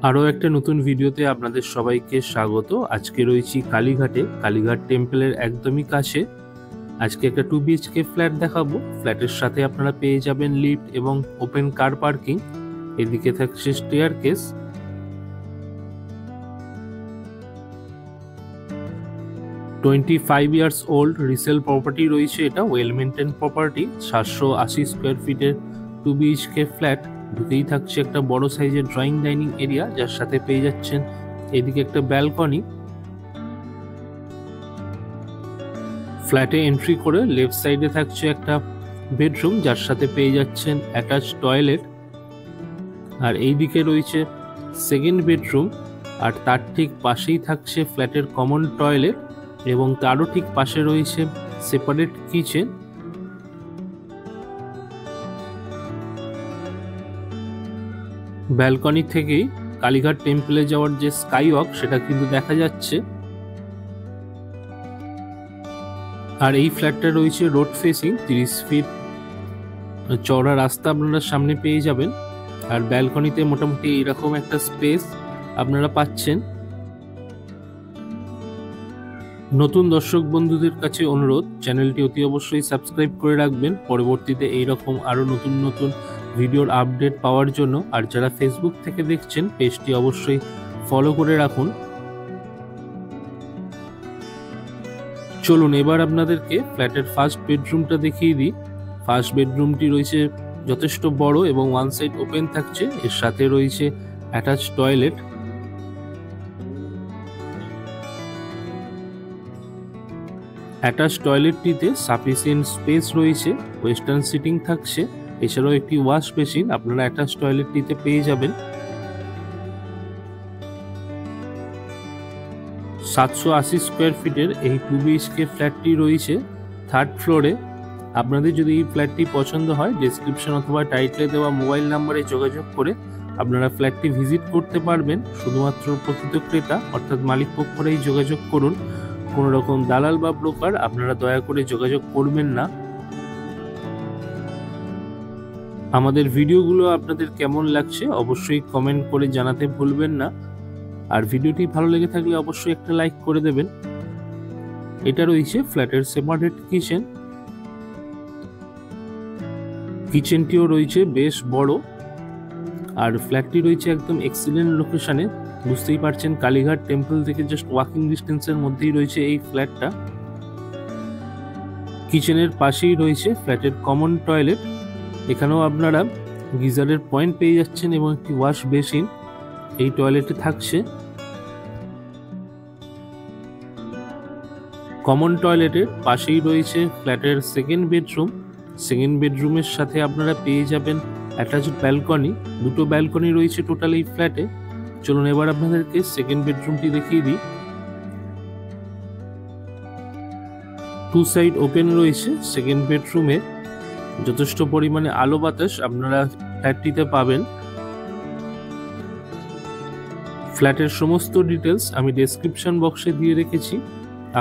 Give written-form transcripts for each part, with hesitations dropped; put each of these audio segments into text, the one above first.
আরও একটা নতুন ভিডিওতে আপনাদের সবাইকে স্বাগত। আজকে রয়েছি কালীঘাটে, কালীঘাট টেম্পলের একদমই কাছে। আজকে একটা 2 BHK ফ্ল্যাট দেখাবো। ফ্ল্যাটের সাথে আপনারা পেয়ে যাবেন লিফট এবং ওপেন কার পার্কিং। এদিকে থাকছে staircase. $25 years old resale property রয়েছে। এটা ওয়েল মেনটেন প্রপার্টি। 780 স্কোয়ার ফিটের 2 BHK ফ্ল্যাট। ঢুকেই থাকছে একটা বড় সাইজের ড্রয়িং ডাইনিং এরিয়া, যার সাথে পেয়ে যাচ্ছেন এদিকে একটা ব্যালকনি। ফ্ল্যাটে এন্ট্রি করে লেফট সাইডে থাকছে একটা বেডরুম, যার সাথে পেয়ে যাচ্ছেন অ্যাটাচ টয়লেট। আর এইদিকে রয়েছে সেকেন্ড বেডরুম, আর তার ঠিক পাশেই থাকছে ফ্ল্যাটের কমন টয়লেট এবং তারও ঠিক পাশে রয়েছে সেপারেট কিচেন। ব্যালকনি থেকেই কালীঘাট টেম্পলে যাওয়ার যে স্কাই ওয়াক সেটা কিন্তু দেখা যাচ্ছে। আর এই ফ্ল্যাটটা রয়েছে রোড ফেসিং, 30 ফিট চওড়া রাস্তা আপনারা সামনে পেয়ে যাবেন। আর ব্যালকনিতে মোটামুটি এরকম একটা স্পেস আপনারা পাচ্ছেন। নতুন দর্শক বন্ধুদের কাছে অনুরোধ, চ্যানেলটি অতি অবশ্যই সাবস্ক্রাইব করে রাখবেন পরবর্তীতে এইরকম আরও নতুন নতুন ভিডিওর আপডেট পাওয়ার জন্য। আর যারা ফেসবুক থেকে দেখছেন পেজটি অবশ্যই ফলো করে রাখুন। চলুন এবার আপনাদেরকে ফ্ল্যাটের ফার্স্ট বেডরুমটা দেখিয়ে দিই। ফার্স্ট বেডরুমটি রয়েছে যথেষ্ট বড় এবং ওয়ান সাইড ওপেন থাকছে। এর সাথে রয়েছে অ্যাটাচ টয়লেট। অ্যাটাচ টয়লেটটিতে সাফিসিয়েন্ট স্পেস রয়েছে, ওয়েস্টার্ন সিটিং থাকছে। এছাড়াও একটি ওয়াশ বেসিন আপনারা অ্যাটাচ টয়লেটটিতে পেয়ে যাবেন। 780 স্কোয়ার ফিটের এই 2 BHK ফ্ল্যাটটি রয়েছে থার্ড ফ্লোরে। আপনাদের যদি এই ফ্ল্যাটটি পছন্দ হয়, ডেসক্রিপশন অথবা টাইটেলে দেওয়া মোবাইল নাম্বারে যোগাযোগ করে আপনারা ফ্ল্যাটটি ভিজিট করতে পারবেন। শুধুমাত্র প্রকৃত ক্রেতা অর্থাৎ মালিক পক্ষরাই যোগাযোগ করুন। কোনো রকম দালাল বা ব্রোকার আপনারা দয়া করে যোগাযোগ করবেন না। আমাদের ভিডিওগুলো আপনাদের কেমন লাগছে অবশ্যই কমেন্ট করে জানাতে ভুলবেন না। আর ভিডিওটি ভালো লেগে থাকলে অবশ্যই একটা লাইক করে দেবেন। এটা রয়েছে ফ্ল্যাটের সেপারেট কিচেন। কিচেনটিও রয়েছে বেশ বড়। আর ফ্ল্যাটটি রয়েছে একদম এক্সিলেন্ট লোকেশনে। বুঝতেই পারছেন কালীঘাট টেম্পল থেকে জাস্ট ওয়াকিং ডিস্টেন্সের মধ্যেই রয়েছে এই ফ্ল্যাটটা। কিচেনের পাশেই রয়েছে ফ্ল্যাটের কমন টয়লেট। এখানেও আপনারা গিজারের পয়েন্ট পেয়ে যাচ্ছেন এবং একটি ওয়াশ বেসিন এই টয়লেটে থাকছে। কমন টয়লেটের পাশেই রয়েছে ফ্ল্যাটের সেকেন্ড বেডরুম। সেকেন্ড বেডরুমের সাথে আপনারা পেয়ে যাবেন অ্যাটাচড ব্যালকনি। দুটো ব্যালকনি রয়েছে টোটাল এই ফ্ল্যাটে। চলুন এবার আপনাদেরকে সেকেন্ড বেডরুমটি দেখিয়ে দিই। 2 সাইড ওপেন রয়েছে সেকেন্ড বেডরুমে। যথেষ্ট পরিমাণে আলো বাতাস আপনারা ফ্ল্যাটটিতে পাবেন। ফ্ল্যাটের সমস্ত ডিটেলস আমি ডেসক্রিপশন বক্সে দিয়ে রেখেছি,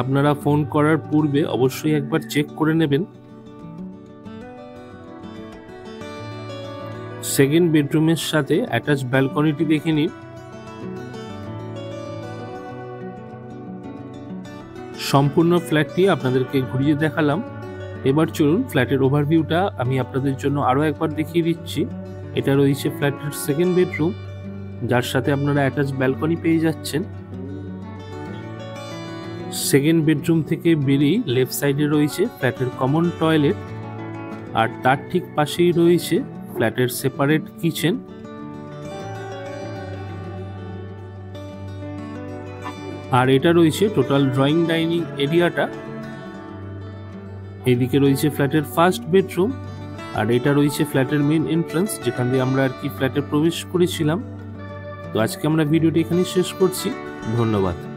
আপনারা ফোন করার পূর্বে অবশ্যই একবার চেক করে নেবেন। সেকেন্ড বেডরুমের সাথে অ্যাটাচ ব্যালকনিটি দেখে নিন। সম্পূর্ণ ফ্ল্যাটটি আপনাদেরকে ঘুরিয়ে দেখালাম। এবার চলুন ফ্ল্যাটের ওভারভিউটা আমি আপনাদের জন্য আরও একবার দেখিয়ে দিচ্ছি। এটা রয়েছে ফ্ল্যাটের সেকেন্ড বেডরুম, যার সাথে আপনারা অ্যাটাচ ব্যালকনি পেয়ে যাচ্ছেন। সেকেন্ড বেডরুম থেকে বেরিয়ে লেফট সাইডে রয়েছে ফ্ল্যাটের কমন টয়লেট, আর তার ঠিক পাশেই রয়েছে ফ্ল্যাটের সেপারেট কিচেন। আর এটা রয়েছে টোটাল ড্রয়িং ডাইনিং এরিয়াটা। এদিকে রয়েছে ফ্ল্যাটের ফার্স্ট বেডরুম, আর এটা রয়েছে ফ্ল্যাটের মেইন এন্ট্রান্স, যেখান দিয়ে আমরা আর কি ফ্ল্যাটে প্রবেশ করেছিলাম। তো আজকে আমরা ভিডিওটি এখানেই শেষ করছি। ধন্যবাদ।